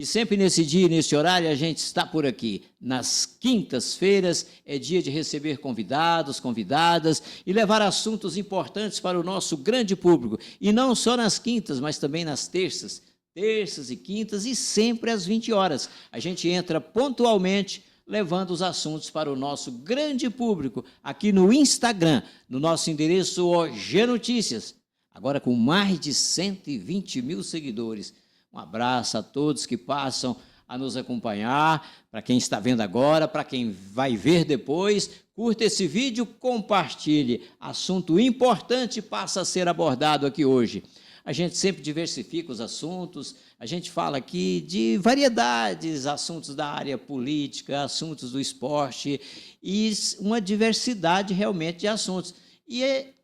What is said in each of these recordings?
E sempre nesse dia, nesse horário, a gente está por aqui. Nas quintas-feiras é dia de receber convidados, convidadas e levar assuntos importantes para o nosso grande público. E não só nas quintas, mas também nas terças e quintas e sempre às 20 horas. A gente entra pontualmente levando os assuntos para o nosso grande público aqui no Instagram, no nosso endereço OG Notícias, agora com mais de 120 mil seguidores. Um abraço a todos que passam a nos acompanhar, para quem está vendo agora, para quem vai ver depois, curta esse vídeo, compartilhe. Assunto importante passa a ser abordado aqui hoje. A gente sempre diversifica os assuntos, a gente fala aqui de variedades, assuntos da área política, assuntos do esporte e uma diversidade realmente de assuntos. E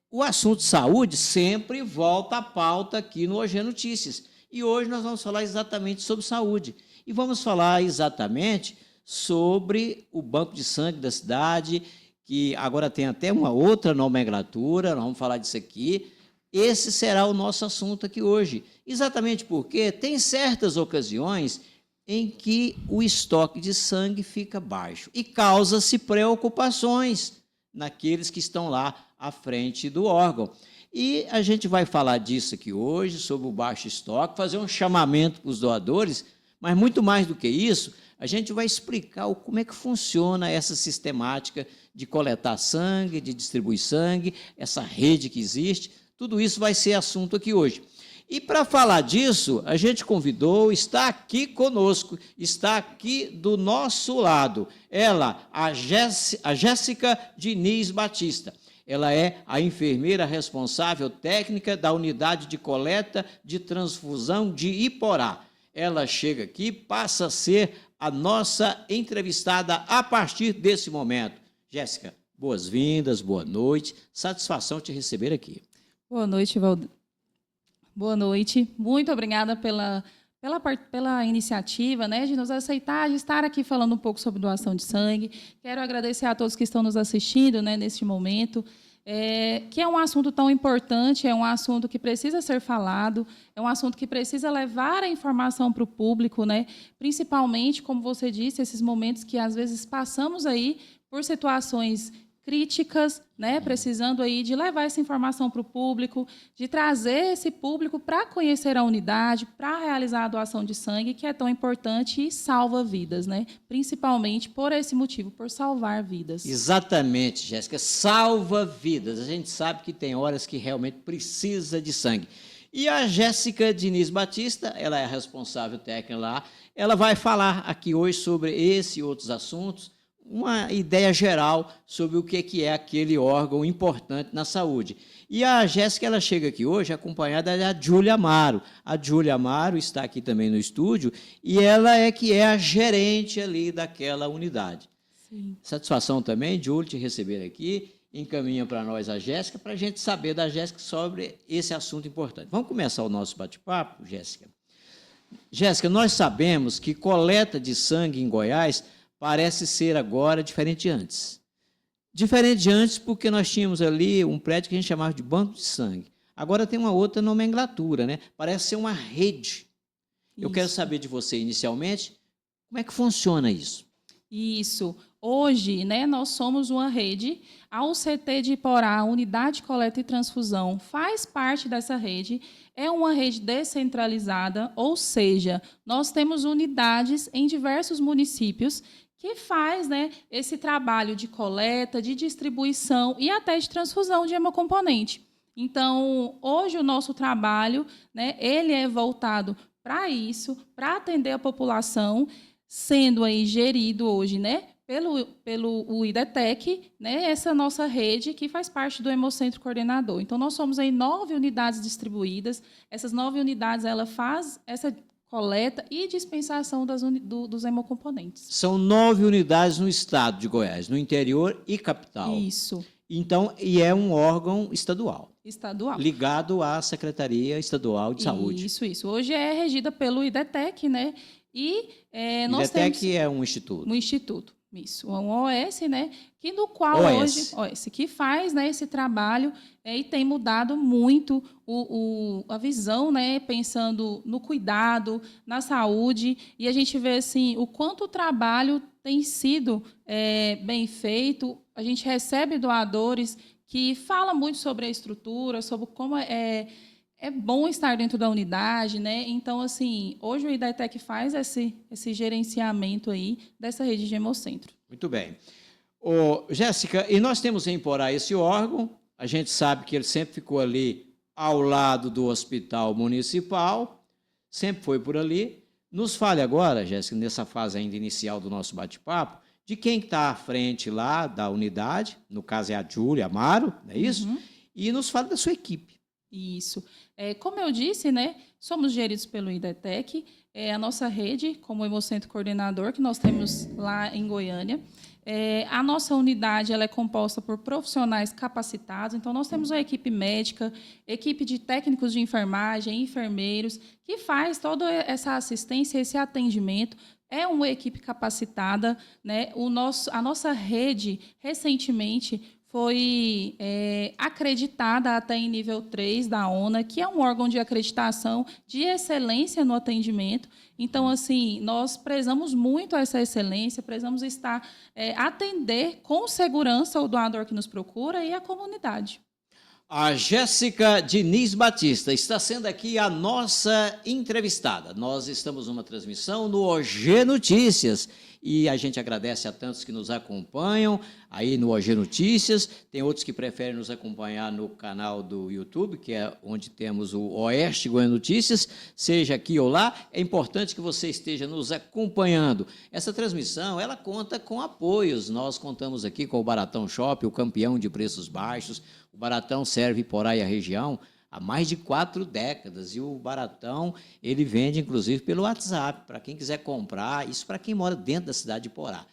o assunto saúde sempre volta à pauta aqui no OG Notícias. E hoje nós vamos falar exatamente sobre saúde. E vamos falar exatamente sobre o banco de sangue da cidade, que agora tem até uma outra nomenclatura, nós vamos falar disso aqui. Esse será o nosso assunto aqui hoje. Exatamente porque tem certas ocasiões em que o estoque de sangue fica baixo e causa-se preocupações naqueles que estão lá à frente do órgão. E a gente vai falar disso aqui hoje, sobre o baixo estoque, fazer um chamamento para os doadores, mas muito mais do que isso, a gente vai explicar como é que funciona essa sistemática de coletar sangue, de distribuir sangue, essa rede que existe, tudo isso vai ser assunto aqui hoje. E para falar disso, a gente convidou, está aqui conosco, está aqui do nosso lado, ela, a Jéssica Diniz Batista. Ela é a enfermeira responsável técnica da unidade de coleta de transfusão de Iporá. Ela chega aqui, passa a ser a nossa entrevistada a partir desse momento. Jéssica, boas-vindas, boa noite, satisfação te receber aqui. Boa noite, Valdir. Boa noite, muito obrigada pela iniciativa, né, de nos aceitar, de estar aqui falando um pouco sobre doação de sangue. Quero agradecer a todos que estão nos assistindo, né, neste momento, que é um assunto tão importante, é um assunto que precisa ser falado, é um assunto que precisa levar a informação para o público, né, principalmente, como você disse, esses momentos que às vezes passamos aí por situações críticas, né, precisando aí de levar essa informação para o público, de trazer esse público para conhecer a unidade, para realizar a doação de sangue, que é tão importante e salva vidas, né? Principalmente por esse motivo, por salvar vidas. Exatamente, Jéssica, salva vidas. A gente sabe que tem horas que realmente precisa de sangue. E a Jéssica Diniz Batista, ela é a responsável técnica lá, ela vai falar aqui hoje sobre esse e outros assuntos, uma ideia geral sobre o que é aquele órgão importante na saúde. E a Jéssica, ela chega aqui hoje acompanhada da Júlia Amaro. A Júlia Amaro está aqui também no estúdio e ela é que é a gerente ali daquela unidade. Sim. Satisfação também, Júlia, te receber aqui. Encaminha para nós a Jéssica, para a gente saber da Jéssica sobre esse assunto importante. Vamos começar o nosso bate-papo, Jéssica? Jéssica, nós sabemos que coleta de sangue em Goiás parece ser agora diferente de antes. Diferente de antes porque nós tínhamos ali um prédio que a gente chamava de banco de sangue. Agora tem uma outra nomenclatura, né? Parece ser uma rede. Eu quero saber de você, inicialmente, como é que funciona isso? Isso. Hoje, né, nós somos uma rede. A UCT de Iporá, a Unidade de Coleta e Transfusão, faz parte dessa rede. É uma rede descentralizada, ou seja, nós temos unidades em diversos municípios que faz, né, esse trabalho de coleta, de distribuição e até de transfusão de hemocomponente. Então, hoje o nosso trabalho, né, ele é voltado para isso, para atender a população, sendo aí gerido hoje, né, pelo IDETEC, né, essa nossa rede que faz parte do Hemocentro Coordenador. Então, nós somos aí 9 unidades distribuídas. Essas 9 unidades, ela faz essa coleta e dispensação dos hemocomponentes. São 9 unidades no estado de Goiás, no interior e capital. Isso. Então, e é um órgão estadual. Estadual. Ligado à Secretaria Estadual de Saúde. Isso. Hoje é regida pelo IDETEC, né? E nós IDETEC temos é um instituto. no Instituto, isso, um OS, né, que no qual OS. hoje, OS, que faz, né, esse trabalho e tem mudado muito a visão, né, pensando no cuidado, na saúde, e a gente vê assim o quanto o trabalho tem sido bem feito. A gente recebe doadores que falam muito sobre a estrutura, sobre como é bom estar dentro da unidade, né? Então, assim, hoje o IDETEC faz esse gerenciamento aí dessa rede de hemocentro. Muito bem. Jéssica, e nós temos em Porá esse órgão, a gente sabe que ele sempre ficou ali ao lado do Hospital Municipal, sempre foi por ali. Nos fale agora, Jéssica, nessa fase ainda inicial do nosso bate-papo, de quem está à frente lá da unidade, no caso é a Júlia Amaro, não é isso? Uhum. E nos fale da sua equipe. Isso. Como eu disse, né, somos geridos pelo IDETEC, a nossa rede, como Hemocentro Coordenador, que nós temos lá em Goiânia. A nossa unidade ela é composta por profissionais capacitados, então nós temos uma equipe médica, equipe de técnicos de enfermagem, enfermeiros, que faz toda essa assistência, esse atendimento. É uma equipe capacitada, né? A nossa rede, recentemente, foi acreditada até em nível 3 da ONA, que é um órgão de acreditação de excelência no atendimento. Então, assim, nós prezamos muito essa excelência, prezamos atender com segurança o doador que nos procura e a comunidade. A Jéssica Diniz Batista está sendo aqui a nossa entrevistada. Nós estamos numa transmissão no OG Notícias e a gente agradece a tantos que nos acompanham aí no OG Notícias. Tem outros que preferem nos acompanhar no canal do YouTube, que é onde temos o Oeste Goiânia Notícias, seja aqui ou lá. É importante que você esteja nos acompanhando. Essa transmissão, ela conta com apoios. Nós contamos aqui com o Baratão Shopping, o campeão de preços baixos. O Baratão serve Porá e a região há mais de 4 décadas e o Baratão ele vende inclusive pelo WhatsApp para quem quiser comprar, isso para quem mora dentro da cidade de Porá.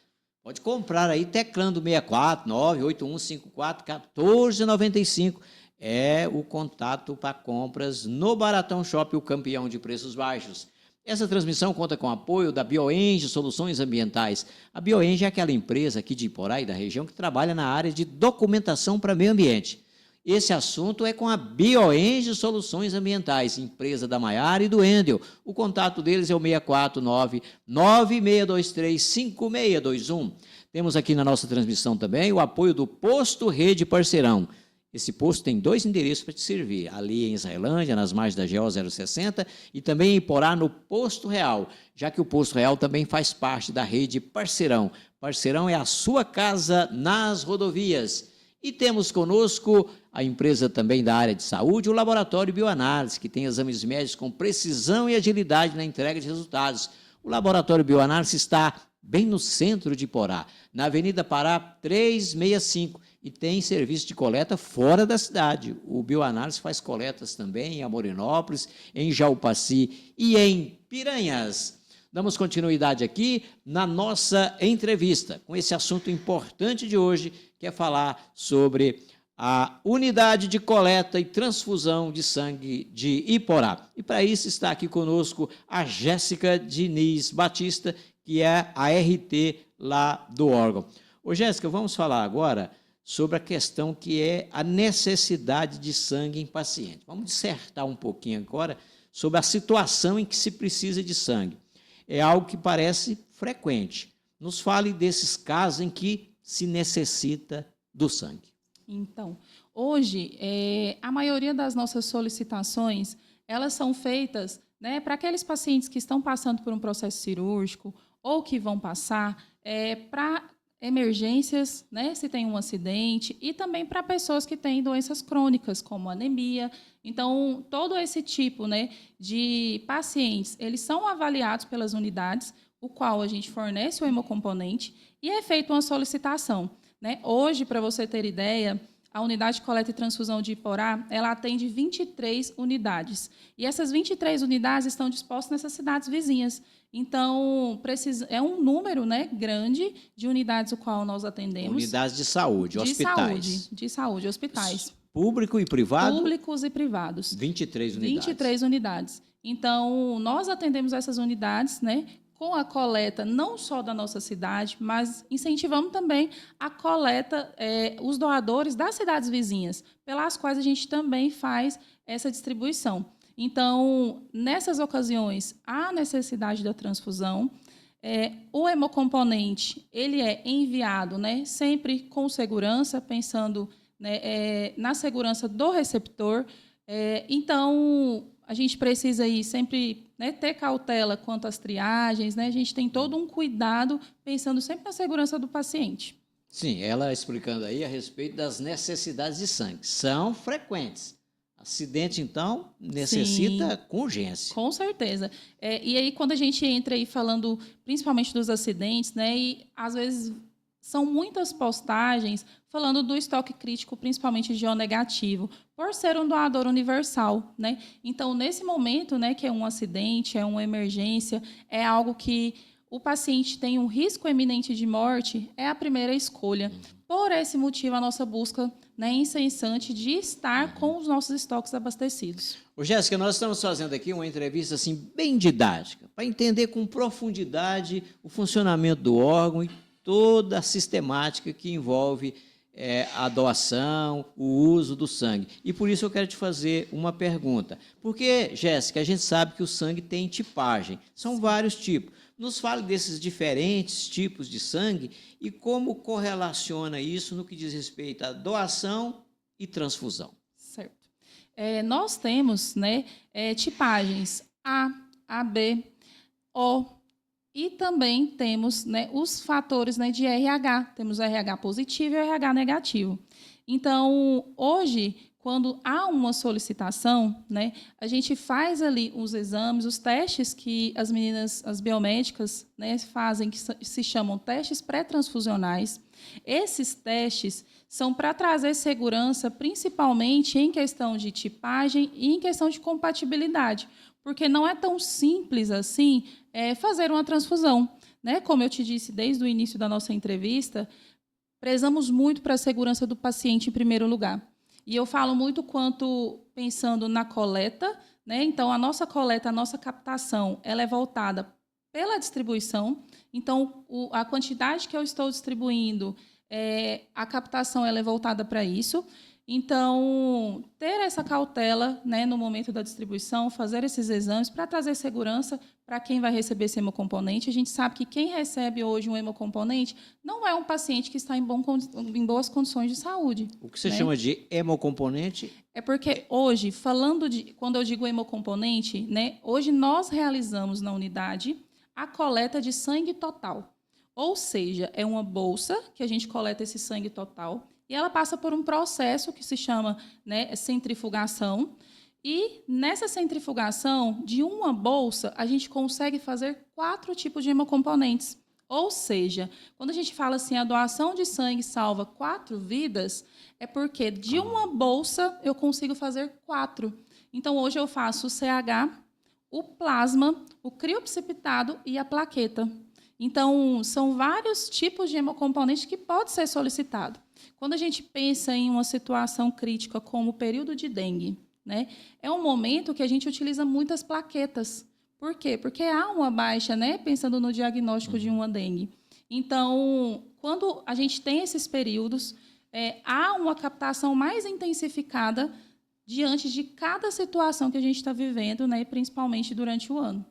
Pode comprar aí teclando 649-8154-1495. É o contato para compras no Baratão Shopping, o campeão de preços baixos. Essa transmissão conta com o apoio da Bioenge Soluções Ambientais. A Bioenge é aquela empresa aqui de Porá e da região que trabalha na área de documentação para meio ambiente. Esse assunto é com a Bioenge Soluções Ambientais, empresa da Maiara e do Endel. O contato deles é o 649-9623-5621. Temos aqui na nossa transmissão também o apoio do Posto Rede Parceirão. Esse posto tem 2 endereços para te servir, ali em Israelândia, nas margens da GO 060, e também em Porá, no Posto Real, já que o Posto Real também faz parte da rede Parceirão. Parceirão é a sua casa nas rodovias. E temos conosco a empresa também da área de saúde, o Laboratório Bioanálise, que tem exames médicos com precisão e agilidade na entrega de resultados. O Laboratório Bioanálise está bem no centro de Porá, na Avenida Pará 365, e tem serviço de coleta fora da cidade. O Bioanálise faz coletas também em Amorinópolis, em Jaupaci e em Piranhas. Damos continuidade aqui na nossa entrevista com esse assunto importante de hoje, que é falar sobre a unidade de coleta e transfusão de sangue de Iporá. E para isso está aqui conosco a Jéssica Diniz Batista, que é a RT lá do órgão. Ô Jéssica, vamos falar agora sobre a questão que é a necessidade de sangue em paciente. Vamos dissertar um pouquinho agora sobre a situação em que se precisa de sangue. É algo que parece frequente. Nos fale desses casos em que se necessita do sangue. Então, hoje, a maioria das nossas solicitações, elas são feitas, né, para aqueles pacientes que estão passando por um processo cirúrgico ou que vão passar, para emergências, né, se tem um acidente, e também para pessoas que têm doenças crônicas, como anemia. Então, todo esse tipo, né, de pacientes, eles são avaliados pelas unidades, o qual a gente fornece o hemocomponente, e é feita uma solicitação. Né? Hoje, para você ter ideia, a unidade de coleta e transfusão de Iporá, ela atende 23 unidades. E essas 23 unidades estão dispostas nessas cidades vizinhas. Então, é um número, né, grande de unidades o qual nós atendemos. Unidades de saúde, hospitais. De saúde, hospitais. Público e privado? Públicos e privados. 23 unidades. 23 unidades. Então, nós atendemos essas unidades, né, com a coleta não só da nossa cidade, mas incentivamos também a coleta, os doadores das cidades vizinhas, pelas quais a gente também faz essa distribuição. Então, nessas ocasiões, há necessidade da transfusão. O hemocomponente ele é enviado, né, sempre com segurança, pensando, né, na segurança do receptor. Então, a gente precisa aí sempre, né, ter cautela quanto às triagens, né? A gente tem todo um cuidado pensando sempre na segurança do paciente. Sim, ela explicando aí a respeito das necessidades de sangue. São frequentes. Acidente, então, necessita Sim, com urgência. com certeza. E aí, quando a gente entra aí falando principalmente dos acidentes, né, e às vezes são muitas postagens falando do estoque crítico, principalmente de O negativo, por ser um doador universal, né? Então, nesse momento, né, que é um acidente, é uma emergência, é algo que o paciente tem um risco eminente de morte, é a primeira escolha. Por esse motivo, a nossa busca, né, incessante de estar com os nossos estoques abastecidos. Ô, Jéssica, nós estamos fazendo aqui uma entrevista assim bem didática, para entender com profundidade o funcionamento do órgão e toda a sistemática que envolve a doação, o uso do sangue. E por isso eu quero te fazer uma pergunta. Porque, Jéssica, a gente sabe que o sangue tem tipagem, são vários tipos. Nos fale desses diferentes tipos de sangue e como correlaciona isso no que diz respeito à doação e transfusão. Certo. Nós temos, né, tipagens A, AB, O, e também temos, né, os fatores, né, de RH. Temos o RH positivo e o RH negativo. Então, hoje, quando há uma solicitação, né, a gente faz ali os exames, os testes que as meninas, as biomédicas, né, fazem, que se chamam testes pré-transfusionais. Esses testes são para trazer segurança, principalmente em questão de tipagem e em questão de compatibilidade, porque não é tão simples assim fazer uma transfusão, né? Como eu te disse desde o início da nossa entrevista, prezamos muito para a segurança do paciente em primeiro lugar. E eu falo muito quanto pensando na coleta, né? Então, a nossa coleta, a nossa captação, ela é voltada pela distribuição. Então, a quantidade que eu estou distribuindo, a captação ela é voltada para isso. Então, ter essa cautela, né, no momento da distribuição, fazer esses exames para trazer segurança para quem vai receber esse hemocomponente. A gente sabe que quem recebe hoje um hemocomponente não é um paciente que está em boas condições de saúde. O que você né? chama de hemocomponente? É porque hoje, quando eu digo hemocomponente, né, hoje nós realizamos na unidade a coleta de sangue total. Ou seja, é uma bolsa que a gente coleta esse sangue total e ela passa por um processo que se chama, né, centrifugação. E nessa centrifugação, de uma bolsa, a gente consegue fazer 4 tipos de hemocomponentes. Ou seja, quando a gente fala assim, a doação de sangue salva 4 vidas, é porque de uma bolsa eu consigo fazer 4. Então, hoje eu faço o CH, o plasma, o crioprecipitado e a plaqueta. Então, são vários tipos de hemocomponente que pode ser solicitado. Quando a gente pensa em uma situação crítica como o período de dengue, né, é um momento que a gente utiliza muitas plaquetas. Por quê? Porque há uma baixa, né, pensando no diagnóstico de uma dengue. Então, quando a gente tem esses períodos, há uma captação mais intensificada diante de cada situação que a gente está vivendo, né, principalmente durante o ano.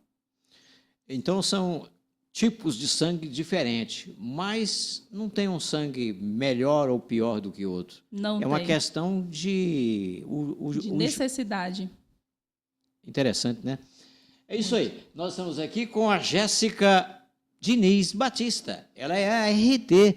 Então, são tipos de sangue diferentes, mas não tem um sangue melhor ou pior do que outro. Não tem. É uma questão de necessidade. Interessante, né? É isso aí. Nós estamos aqui com a Jéssica Diniz Batista. Ela é a RT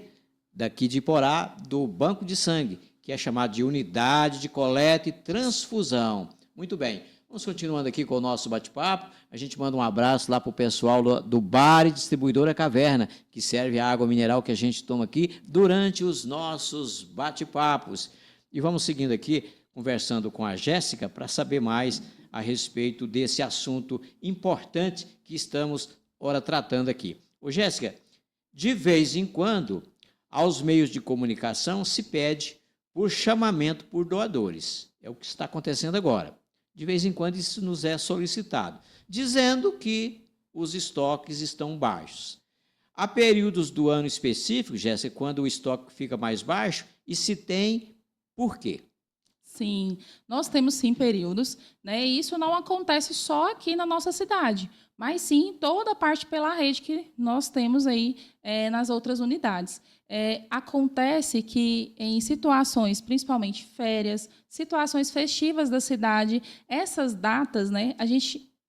daqui de Iporá, do Banco de Sangue, que é chamado de Unidade de Coleta e Transfusão. Muito bem. Vamos continuando aqui com o nosso bate-papo. A gente manda um abraço lá para o pessoal do Bar e Distribuidora Caverna, que serve a água mineral que a gente toma aqui durante os nossos bate-papos. E vamos seguindo aqui, conversando com a Jéssica, para saber mais a respeito desse assunto importante que estamos, ora, tratando aqui. Ô, Jéssica, de vez em quando, aos meios de comunicação se pede por chamamento por doadores. É o que está acontecendo agora. De vez em quando isso nos é solicitado, dizendo que os estoques estão baixos. Há períodos do ano específico, Jéssica, quando o estoque fica mais baixo, e se tem, por quê? Sim, nós temos sim períodos, né? E isso não acontece só aqui na nossa cidade, mas sim em toda a parte pela rede que nós temos aí nas outras unidades. Acontece que em situações, principalmente férias, situações festivas da cidade, essas datas, né?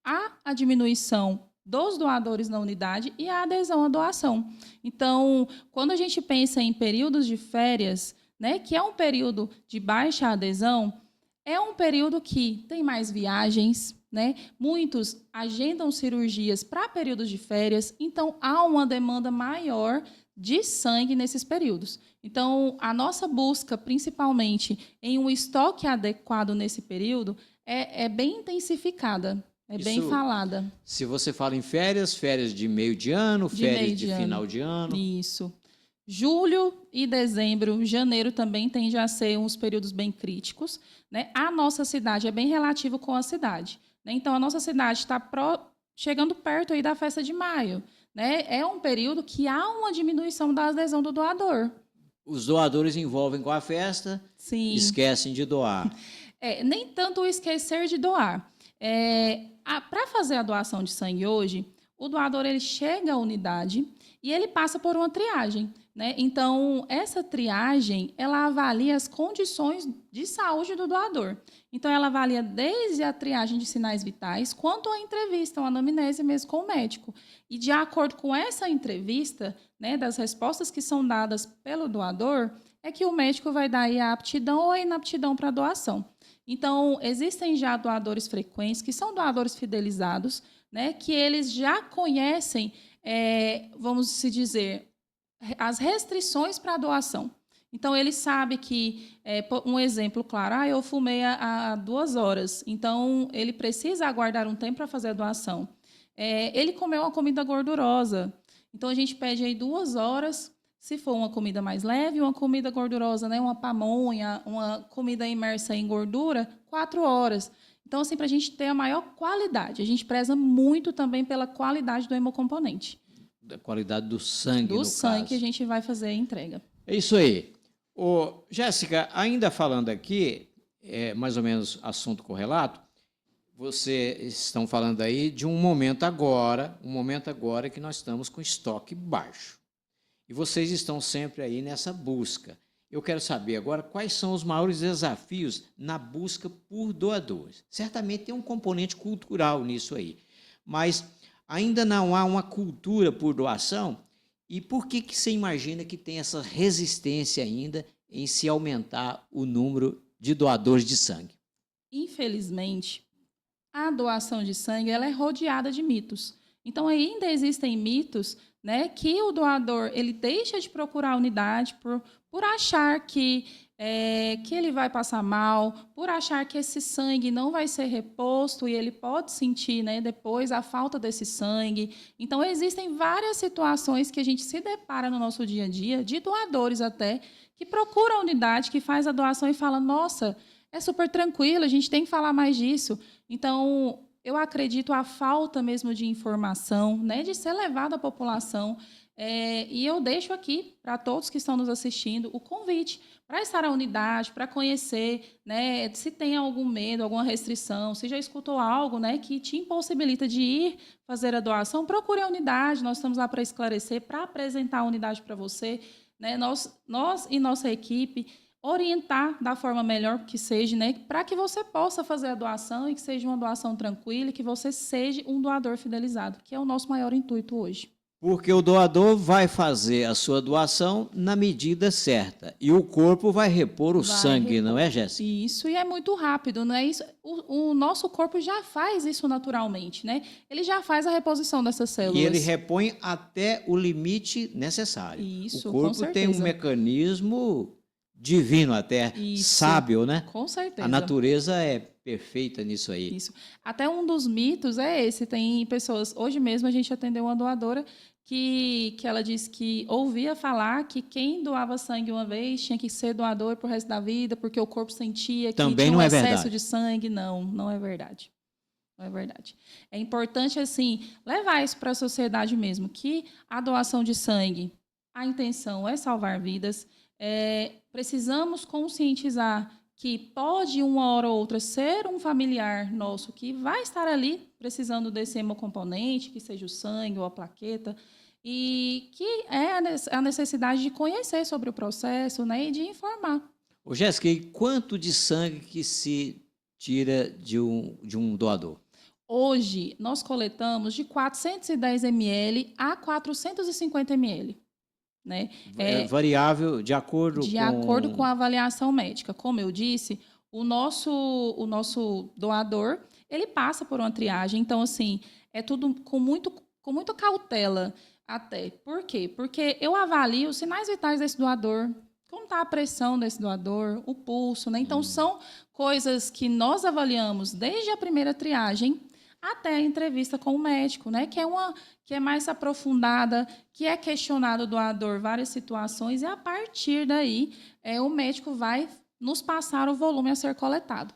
Há a diminuição dos doadores na unidade e a adesão à doação. Então, quando a gente pensa em períodos de férias, né, que é um período de baixa adesão, é um período que tem mais viagens, né? Muitos agendam cirurgias para períodos de férias, então há uma demanda maior de sangue nesses períodos. Então, a nossa busca, principalmente em um estoque adequado nesse período, é bem intensificada, bem falada. Se você fala em férias, férias de meio de ano, férias de final de ano. Isso. Julho e dezembro, janeiro também tende a ser uns períodos bem críticos, né? A nossa cidade é bem relativo com a cidade, né? Então, a nossa cidade está chegando perto aí da festa de maio, né? É um período que há uma diminuição da adesão do doador. Os doadores envolvem com a festa, sim, esquecem de doar. Nem tanto o esquecer de doar. Para fazer a doação de sangue hoje, o doador ele chega à unidade e ele passa por uma triagem, né? Então, essa triagem, ela avalia as condições de saúde do doador. Então, ela avalia desde a triagem de sinais vitais, quanto a entrevista, uma anamnese mesmo com o médico. E, de acordo com essa entrevista, né, das respostas que são dadas pelo doador, é que o médico vai dar aí a aptidão ou a inaptidão para a doação. Então, existem já doadores frequentes, que são doadores fidelizados, né, que eles já conhecem, vamos se dizer, as restrições para a doação. Então, ele sabe que, um exemplo claro, eu fumei há 2 horas, então ele precisa aguardar um tempo para fazer a doação. Ele comeu uma comida gordurosa, então a gente pede aí 2 horas, se for uma comida mais leve, uma comida gordurosa, né, uma pamonha, uma comida imersa em gordura, 4 horas. Então, assim, para a gente ter a maior qualidade, a gente preza muito também pela qualidade do hemocomponente. Da qualidade do sangue, no caso. Do sangue que a gente vai fazer a entrega. É isso aí. Jéssica, ainda falando aqui, mais ou menos assunto correlato, vocês estão falando aí de um momento agora que nós estamos com estoque baixo. E vocês estão sempre aí nessa busca. Eu quero saber agora quais são os maiores desafios na busca por doadores. Certamente tem um componente cultural nisso aí, mas ainda não há uma cultura por doação. E por que você imagina que tem essa resistência ainda em se aumentar o número de doadores de sangue? Infelizmente, a doação de sangue ela é rodeada de mitos. Então, ainda existem mitos, né, que o doador ele deixa de procurar a unidade por achar que ele vai passar mal, por achar que esse sangue não vai ser reposto e ele pode sentir, né, depois a falta desse sangue. Então, existem várias situações que a gente se depara no nosso dia a dia, de doadores até, que procuram a unidade, que faz a doação e fala, nossa, é super tranquilo, a gente tem que falar mais disso. Então, eu acredito a falta mesmo de informação, né, de ser levado à população. E eu deixo aqui, para todos que estão nos assistindo, o convite para estar à unidade, para conhecer, né, se tem algum medo, alguma restrição, se já escutou algo, né, que te impossibilita de ir fazer a doação, procure a unidade, nós estamos lá para esclarecer, para apresentar a unidade para você, né, nós e nossa equipe, orientar da forma melhor que seja, né, para que você possa fazer a doação e que seja uma doação tranquila e que você seja um doador fidelizado, que é o nosso maior intuito hoje. Porque o doador vai fazer a sua doação na medida certa e o corpo vai repor o sangue, não é, Jéssica? Isso, e é muito rápido, não é isso? O nosso corpo já faz isso naturalmente, né? Ele já faz a reposição dessas células. E ele repõe até o limite necessário. Isso, o corpo tem um mecanismo divino até, sábio, né? Com certeza. A natureza é perfeita nisso aí. Isso. Até um dos mitos é esse. Tem pessoas... Hoje mesmo a gente atendeu uma doadora que ela disse que ouvia falar que quem doava sangue uma vez tinha que ser doador pro resto da vida, porque o corpo sentia que Também tinha não um é excesso verdade. de sangue. Não é verdade. É verdade. É importante, assim, levar isso para a sociedade mesmo, que a doação de sangue, a intenção é salvar vidas. Precisamos conscientizar que pode, uma hora ou outra, ser um familiar nosso que vai estar ali precisando desse hemocomponente, que seja o sangue ou a plaqueta, e que é a necessidade de conhecer sobre o processo, né, e de informar. Ô, Jéssica, e quanto de sangue que se tira de um doador? Hoje, nós coletamos de 410 ml a 450 ml, né? É variável de acordo De acordo com com... a avaliação médica. Como eu disse, o nosso doador, ele passa por uma triagem. Então, assim, é tudo com muita cautela até. Por quê? Porque eu avalio os sinais vitais desse doador, como está a pressão desse doador, o pulso, né? Então, são coisas que nós avaliamos desde a primeira triagem até a entrevista com o médico, né? Que é mais aprofundada, que é questionado o doador várias situações, e a partir daí o médico vai nos passar o volume a ser coletado.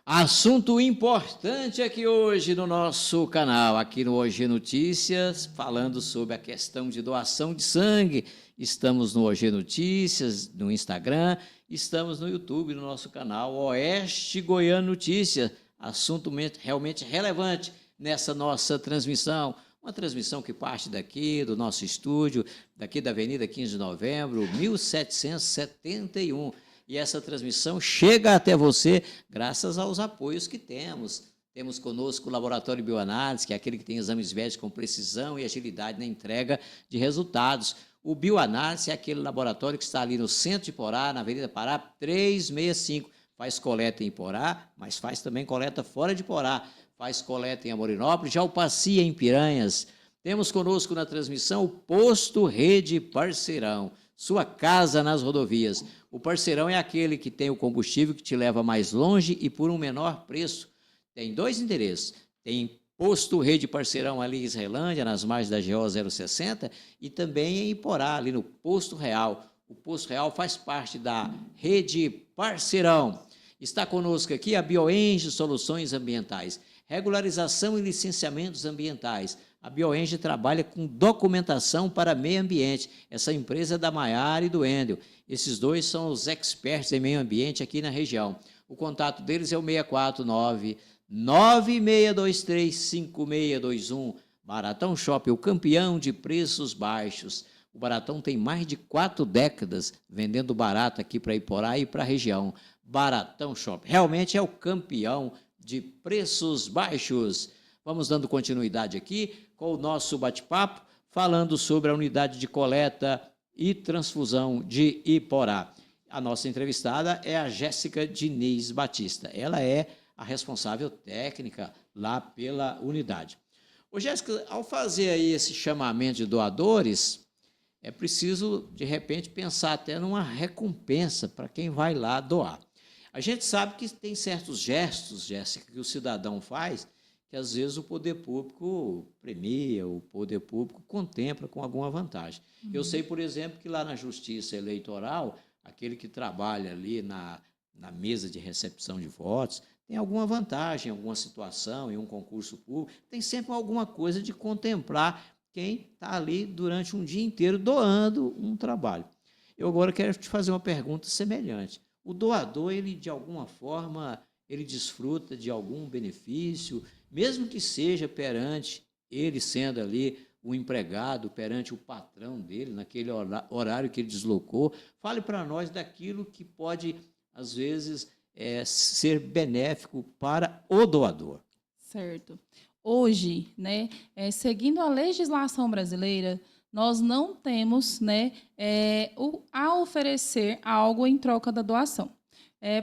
Assunto importante aqui hoje no nosso canal, aqui no OG Notícias, falando sobre a questão de doação de sangue. Estamos no OG Notícias, no Instagram, estamos no YouTube, no nosso canal Oeste Goiano Notícias. Assunto realmente relevante nessa nossa transmissão. Uma transmissão que parte daqui, do nosso estúdio, daqui da Avenida 15 de Novembro, 1771. E essa transmissão chega até você graças aos apoios que temos. Temos conosco o Laboratório Bioanálise, que é aquele que tem exames médicos com precisão e agilidade na entrega de resultados. O Bioanálise é aquele laboratório que está ali no centro de Iporá, na Avenida Pará 365. Faz coleta em Iporá, mas faz também coleta fora de Iporá. Faz coleta em Amorinópolis, Jalpacia, em Piranhas. Temos conosco na transmissão o Posto Rede Parceirão, sua casa nas rodovias. O Parceirão é aquele que tem o combustível que te leva mais longe e por um menor preço. Tem dois endereços. Tem Posto Rede Parceirão ali em Israelândia, nas margens da GO 060, e também em Iporá, ali no Posto Real. O Posto Real faz parte da Rede Parceirão. Está conosco aqui a Bioenge Soluções Ambientais, regularização e licenciamentos ambientais. A Bioenge trabalha com documentação para meio ambiente. Essa empresa é da Maiara e do Endel. Esses dois são os experts em meio ambiente aqui na região. O contato deles é o 649-9623-5621. Baratão Shopping, o campeão de preços baixos. O Baratão tem mais de 4 décadas vendendo barato aqui para Iporá e para a região. Baratão Shopping realmente é o campeão de preços baixos. Vamos dando continuidade aqui com o nosso bate-papo, falando sobre a unidade de coleta e transfusão de Iporá. A nossa entrevistada é a Jéssica Diniz Batista. Ela é a responsável técnica lá pela unidade. Ô, Jéssica, ao fazer aí esse chamamento de doadores, é preciso, de repente, pensar até numa recompensa para quem vai lá doar. A gente sabe que tem certos gestos, Jéssica, que o cidadão faz, que às vezes o poder público premia, o poder público contempla com alguma vantagem. Eu sei, por exemplo, que lá na Justiça Eleitoral, aquele que trabalha ali na mesa de recepção de votos, tem alguma vantagem, alguma situação em um concurso público, tem sempre alguma coisa de contemplar quem está ali durante um dia inteiro doando um trabalho. Eu agora quero te fazer uma pergunta semelhante. O doador, ele de alguma forma, ele desfruta de algum benefício, mesmo que seja perante ele sendo ali o empregado, perante o patrão dele, naquele horário que ele deslocou. Fale para nós daquilo que pode, às vezes, ser benéfico para o doador. Certo. Hoje, né, seguindo a legislação brasileira, nós não temos, né, a oferecer algo em troca da doação.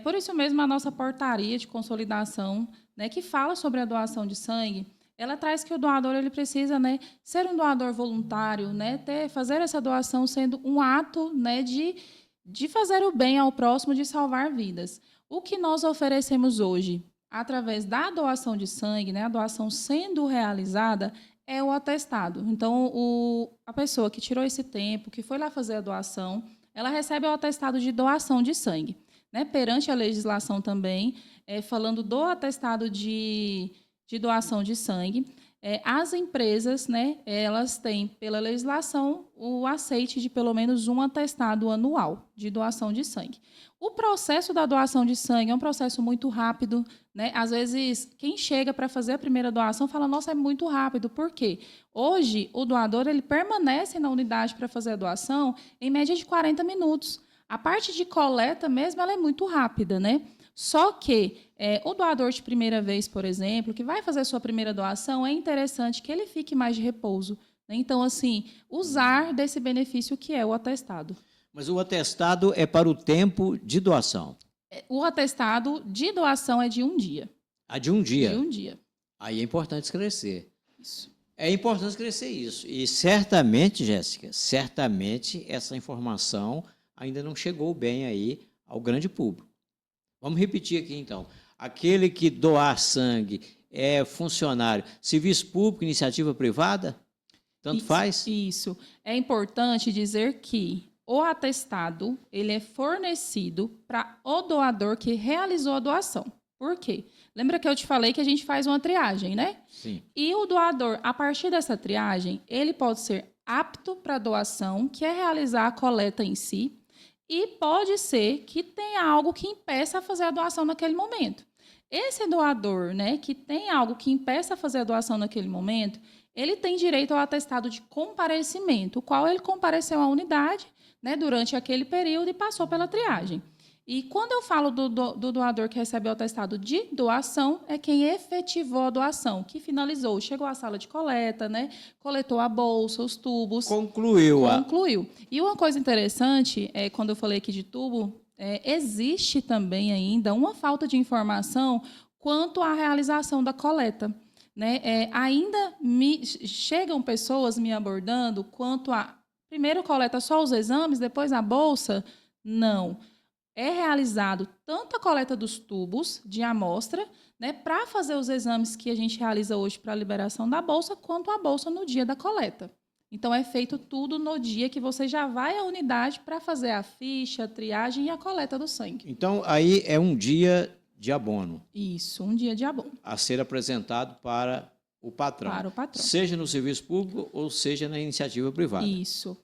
Por isso mesmo, a nossa portaria de consolidação, né, que fala sobre a doação de sangue, ela traz que o doador ele precisa, né, ser um doador voluntário, né, fazer essa doação sendo um ato, né, de fazer o bem ao próximo, de salvar vidas. O que nós oferecemos hoje, através da doação de sangue, né, a doação sendo realizada, é o atestado. Então, a pessoa que tirou esse tempo, que foi lá fazer a doação, ela recebe o atestado de doação de sangue. Né? Perante a legislação também, falando do atestado de de doação de sangue, as empresas, né, elas têm, pela legislação, o aceite de pelo menos um atestado anual de doação de sangue. O processo da doação de sangue é um processo muito rápido, né? Às vezes, quem chega para fazer a primeira doação fala, nossa, é muito rápido. Por quê? Hoje, o doador ele permanece na unidade para fazer a doação em média de 40 minutos. A parte de coleta mesmo ela é muito rápida, né? Só que o doador de primeira vez, por exemplo, que vai fazer a sua primeira doação, é interessante que ele fique mais de repouso, né? Então, assim, usar desse benefício que é o atestado. Mas o atestado é para o tempo de doação. O atestado de doação é de um dia. Ah, de um dia? De um dia. Aí é importante esclarecer. Isso. É importante esclarecer isso. E certamente, Jéssica, certamente essa informação ainda não chegou bem aí ao grande público. Vamos repetir aqui, então. Aquele que doar sangue é funcionário, serviço público, iniciativa privada? Tanto faz? Isso. É importante dizer que o atestado ele é fornecido para o doador que realizou a doação. Por quê? Lembra que eu te falei que a gente faz uma triagem, né? Sim. E o doador, a partir dessa triagem, ele pode ser apto para doação, que é realizar a coleta em si, e pode ser que tenha algo que impeça a fazer a doação naquele momento. Esse doador, né, que tem algo que impeça a fazer a doação naquele momento, ele tem direito ao atestado de comparecimento, o qual ele compareceu à unidade, né, durante aquele período e passou pela triagem. E quando eu falo do doador que recebeu o atestado de doação, é quem efetivou a doação, que finalizou, chegou à sala de coleta, né, coletou a bolsa, os tubos. Concluiu. E uma coisa interessante, quando eu falei aqui de tubo, existe também ainda uma falta de informação quanto à realização da coleta, né? Ainda chegam pessoas me abordando quanto a primeiro coleta só os exames, depois a bolsa? Não. É realizado tanto a coleta dos tubos de amostra, né, para fazer os exames que a gente realiza hoje para a liberação da bolsa, quanto a bolsa no dia da coleta. Então, é feito tudo no dia que você já vai à unidade para fazer a ficha, a triagem e a coleta do sangue. Então, aí é um dia de abono. Isso, um dia de abono. A ser apresentado para o patrão. Para o patrão. Seja no serviço público ou seja na iniciativa privada. Isso.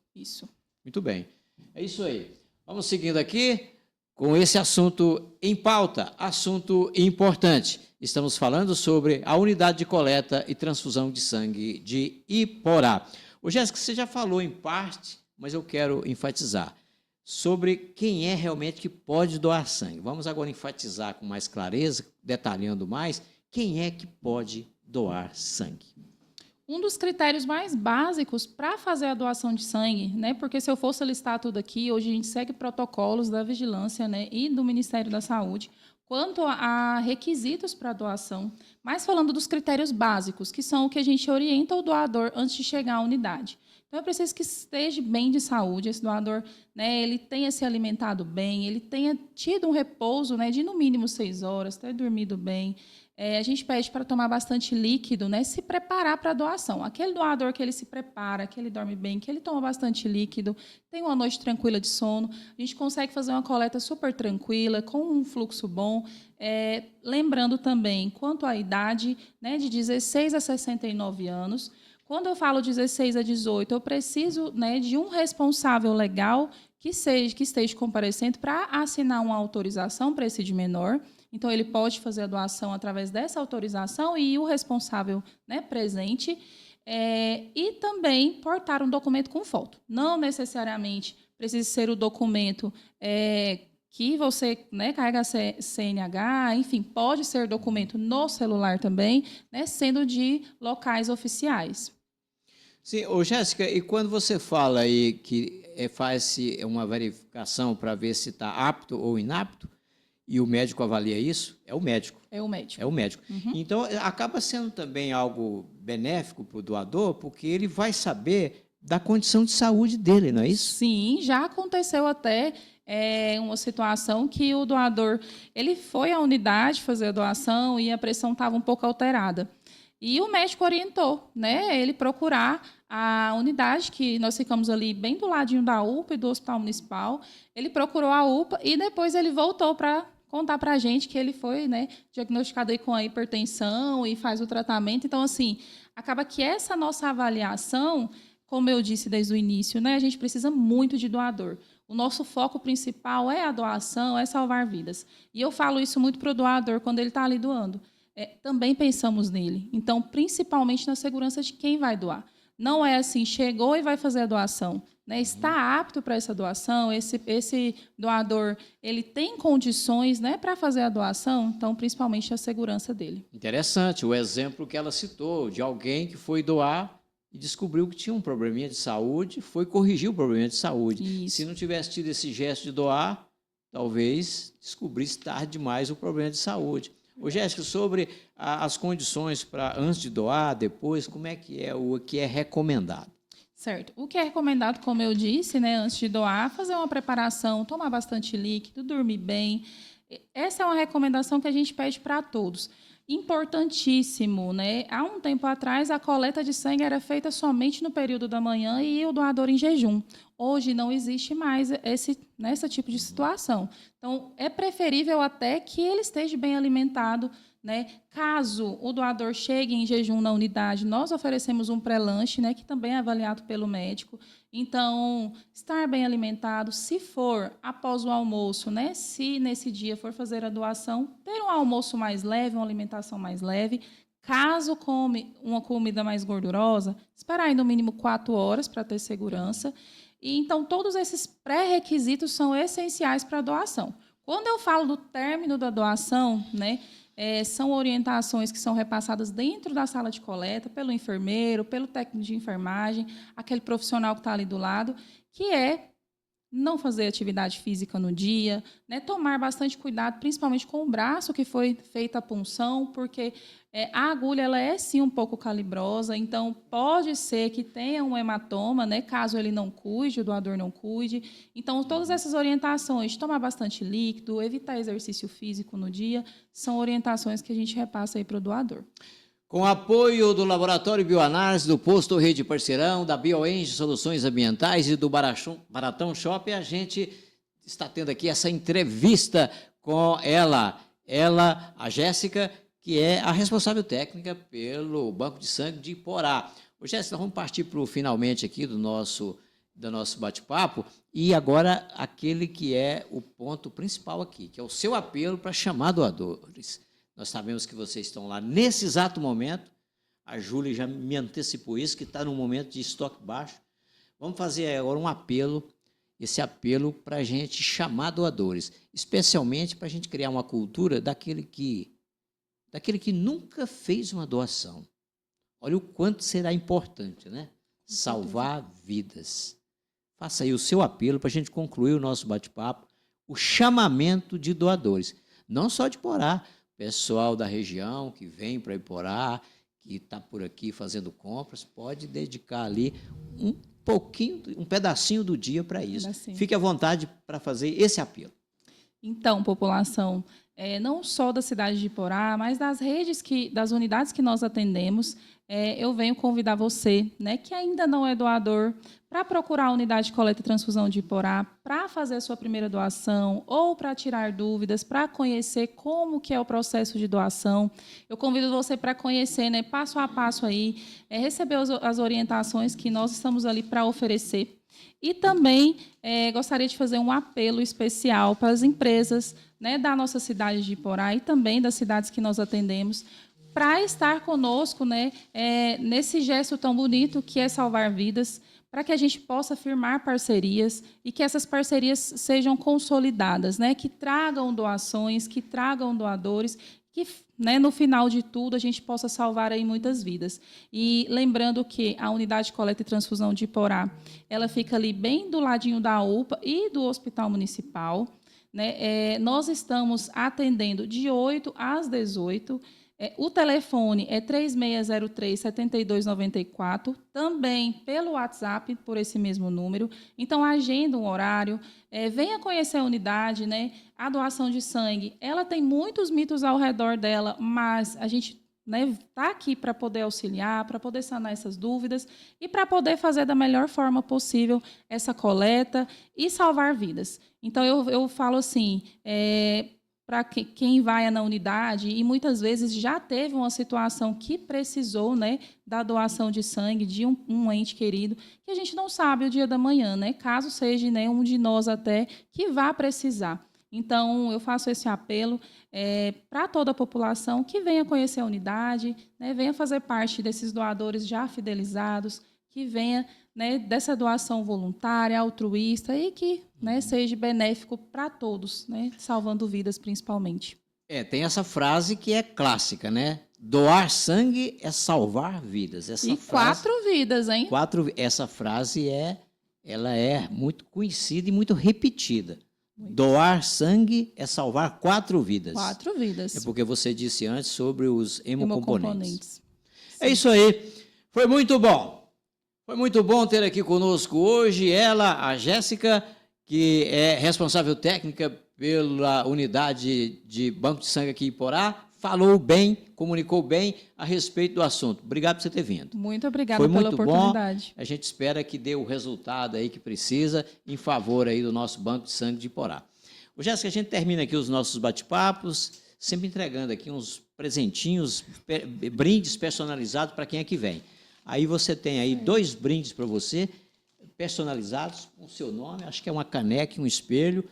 Muito bem. É isso aí. Vamos seguindo aqui com esse assunto em pauta, assunto importante. Estamos falando sobre a unidade de coleta e transfusão de sangue de Iporá. Ô, Jéssica, você já falou em parte, mas eu quero enfatizar sobre quem é realmente que pode doar sangue. Vamos agora enfatizar com mais clareza, detalhando mais, quem é que pode doar sangue. Um dos critérios mais básicos para fazer a doação de sangue, né? Porque se eu fosse listar tudo aqui, hoje a gente segue protocolos da vigilância, né, e do Ministério da Saúde quanto a requisitos para a doação, mas falando dos critérios básicos, que são o que a gente orienta o doador antes de chegar à unidade. Então, é preciso que esteja bem de saúde, esse doador, né, ele tenha se alimentado bem, ele tenha tido um repouso, né, de no mínimo 6 horas, ter dormido bem. A gente pede para tomar bastante líquido, né, se preparar para a doação. Aquele doador que ele se prepara, que ele dorme bem, que ele toma bastante líquido, tem uma noite tranquila de sono, a gente consegue fazer uma coleta super tranquila, com um fluxo bom. Lembrando também, quanto à idade, né, de 16 a 69 anos, quando eu falo 16 a 18, eu preciso, né, de um responsável legal que esteja comparecendo para assinar uma autorização para esse de menor. Então, ele pode fazer a doação através dessa autorização e o responsável, né, presente. E também portar um documento com foto. Não necessariamente precisa ser o documento que você, né, carrega CNH, enfim, pode ser documento no celular também, né, sendo de locais oficiais. Sim, ô Jéssica, e quando você fala aí que faz uma verificação para ver se está apto ou inapto, e o médico avalia isso, é o médico. É o médico. É o médico. Uhum. Então, acaba sendo também algo benéfico para o doador, porque ele vai saber da condição de saúde dele, não é isso? Sim, já aconteceu até uma situação que o doador ele foi à unidade fazer a doação e a pressão estava um pouco alterada. E o médico orientou, né, ele procurar a unidade, que nós ficamos ali bem do ladinho da UPA e do Hospital Municipal. Ele procurou a UPA e depois ele voltou para contar para a gente que ele foi, né, diagnosticado aí com a hipertensão e faz o tratamento. Então, assim, acaba que essa nossa avaliação, como eu disse desde o início, né, a gente precisa muito de doador. O nosso foco principal é a doação, é salvar vidas. E eu falo isso muito para o doador quando ele está ali doando. Também pensamos nele. Então, principalmente na segurança de quem vai doar. Não é assim, chegou e vai fazer a doação. Né? Está apto para essa doação, esse doador ele tem condições, né, para fazer a doação, então, principalmente a segurança dele. Interessante o exemplo que ela citou, de alguém que foi doar e descobriu que tinha um probleminha de saúde, foi corrigir o probleminha de saúde. Isso. Se não tivesse tido esse gesto de doar, talvez descobrisse tarde demais o problema de saúde. Ô, Jéssica, sobre as condições para antes de doar, depois, como é o que é recomendado? Certo. O que é recomendado, como eu disse, né, antes de doar, fazer uma preparação, tomar bastante líquido, dormir bem. Essa é uma recomendação que a gente pede para todos. Importantíssimo, né? Há um tempo atrás, a coleta de sangue era feita somente no período da manhã e o doador em jejum. Hoje não existe mais esse tipo de situação. Então, é preferível até que ele esteja bem alimentado, né? Caso o doador chegue em jejum na unidade, nós oferecemos um pré-lanche, né, que também é avaliado pelo médico. Então, estar bem alimentado, se for após o almoço, né, se nesse dia for fazer a doação, ter um almoço mais leve, uma alimentação mais leve. Caso come uma comida mais gordurosa, esperar aí no mínimo 4 horas para ter segurança. E, então, todos esses pré-requisitos são essenciais para a doação. Quando eu falo do término da doação, né, são orientações que são repassadas dentro da sala de coleta, pelo enfermeiro, pelo técnico de enfermagem, aquele profissional que está ali do lado, que é não fazer atividade física no dia, né, tomar bastante cuidado, principalmente com o braço que foi feita a punção, porque a agulha ela é sim um pouco calibrosa, então pode ser que tenha um hematoma, né, caso ele não cuide, o doador não cuide. Então, todas essas orientações, tomar bastante líquido, evitar exercício físico no dia, são orientações que a gente repassa aí para o doador. Com apoio do Laboratório Bioanálise, do Posto Rede Parceirão, da BioEng Soluções Ambientais e do Baratão Shopping, a gente está tendo aqui essa entrevista com ela, a Jéssica, que é a responsável técnica pelo Banco de Sangue de Iporá. Ô, Jéssica, nós vamos partir para o finalmente aqui do nosso bate-papo, e agora aquele que é o ponto principal aqui, que é o seu apelo para chamar doadores. Nós sabemos que vocês estão lá nesse exato momento. A Júlia já me antecipou isso, que está num momento de estoque baixo. Vamos fazer agora um apelo, esse apelo para a gente chamar doadores, especialmente para a gente criar uma cultura daquele que nunca fez uma doação. Olha o quanto será importante, né? Salvar vidas. Faça aí o seu apelo para a gente concluir o nosso bate-papo, o chamamento de doadores, não só de Iporá, pessoal da região que vem para Iporá, que está por aqui fazendo compras, pode dedicar ali um pedacinho do dia para isso. Fique à vontade para fazer esse apelo. Então, população, não só da cidade de Iporá, mas das unidades que nós atendemos, eu venho convidar você, né, que ainda não é doador, para procurar a unidade de coleta e transfusão de Iporá, para fazer a sua primeira doação ou para tirar dúvidas, para conhecer como que é o processo de doação. Eu convido você para conhecer, né, passo a passo aí, receber as orientações que nós estamos ali para oferecer. E também gostaria de fazer um apelo especial para as empresas, né, da nossa cidade de Iporá e também das cidades que nós atendemos, para estar conosco, né, nesse gesto tão bonito que é salvar vidas, para que a gente possa firmar parcerias e que essas parcerias sejam consolidadas, né, que tragam doações, que tragam doadores, que, né, no final de tudo a gente possa salvar aí muitas vidas. E lembrando que a unidade de coleta e transfusão de Iporá, ela fica ali bem do ladinho da UPA e do Hospital Municipal, né? Nós estamos atendendo de 8 às 18. O telefone é 3603-7294, também pelo WhatsApp, por esse mesmo número. Então, agenda um horário, venha conhecer a unidade, né? A doação de sangue, ela tem muitos mitos ao redor dela, mas a gente está aqui para poder auxiliar, para poder sanar essas dúvidas e para poder fazer da melhor forma possível essa coleta e salvar vidas. Então, eu falo assim, para quem vai na unidade e muitas vezes já teve uma situação que precisou, né, da doação de sangue de um ente querido, que a gente não sabe o dia da manhã, né, caso seja, né, um de nós até que vá precisar. Então, eu faço esse apelo para toda a população que venha conhecer a unidade, né, venha fazer parte desses doadores já fidelizados, que venha, né, dessa doação voluntária, altruísta e que, né, seja benéfico para todos, né, salvando vidas principalmente. Tem essa frase que é clássica, né? Doar sangue é salvar vidas. Essa frase, 4 vidas, hein? essa frase ela é muito conhecida e muito repetida. Doar sangue é salvar 4 vidas. 4 vidas. É porque você disse antes sobre os hemocomponentes. É Sim. isso aí. Foi muito bom. Foi muito bom ter aqui conosco hoje ela, a Jéssica, que é responsável técnica pela unidade de banco de sangue aqui em Iporá. Falou bem, comunicou bem a respeito do assunto. Obrigado por você ter vindo. Muito obrigada Foi pela muito oportunidade. bom. A gente espera que dê o resultado aí que precisa em favor aí do nosso banco de sangue de Iporá. Jéssica, a gente termina aqui os nossos bate-papos, sempre entregando aqui uns presentinhos, brindes personalizados para quem é que vem. Aí você tem aí 2 brindes para você, personalizados com o seu nome, acho que é uma caneca e um espelho.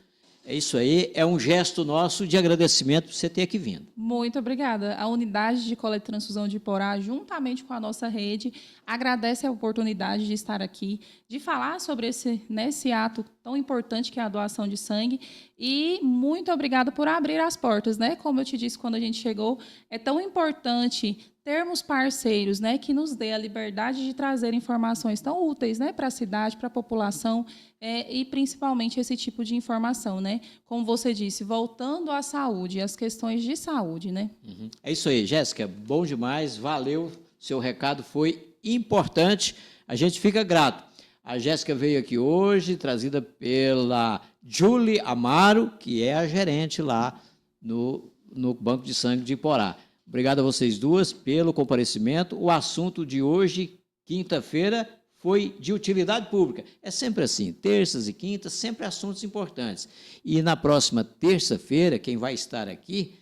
É isso aí, é um gesto nosso de agradecimento por você ter aqui vindo. Muito obrigada. A unidade de coleta e transfusão de Iporá, juntamente com a nossa rede, agradece a oportunidade de estar aqui, de falar sobre esse ato tão importante que é a doação de sangue. E muito obrigada por abrir as portas, né? Como eu te disse quando a gente chegou, é tão importante termos parceiros, né, que nos dê a liberdade de trazer informações tão úteis, né, para a cidade, para a população, e principalmente esse tipo de informação, né? Como você disse, voltando à saúde, às questões de saúde, né? Uhum. É isso aí, Jéssica, bom demais, valeu, seu recado foi importante, a gente fica grato. A Jéssica veio aqui hoje, trazida pela Julie Amaro, que é a gerente lá no Banco de Sangue de Iporá. Obrigado a vocês duas pelo comparecimento. O assunto de hoje, quinta-feira, foi de utilidade pública. É sempre assim, terças e quintas, sempre assuntos importantes. E na próxima terça-feira, quem vai estar aqui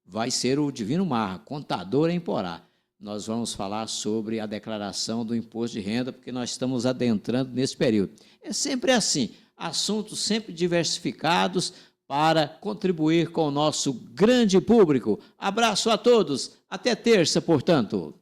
vai ser o Divino Marra, contador em Iporá. Nós vamos falar sobre a declaração do imposto de renda, porque nós estamos adentrando nesse período. É sempre assim, assuntos sempre diversificados, para contribuir com o nosso grande público. Abraço a todos, até terça, portanto.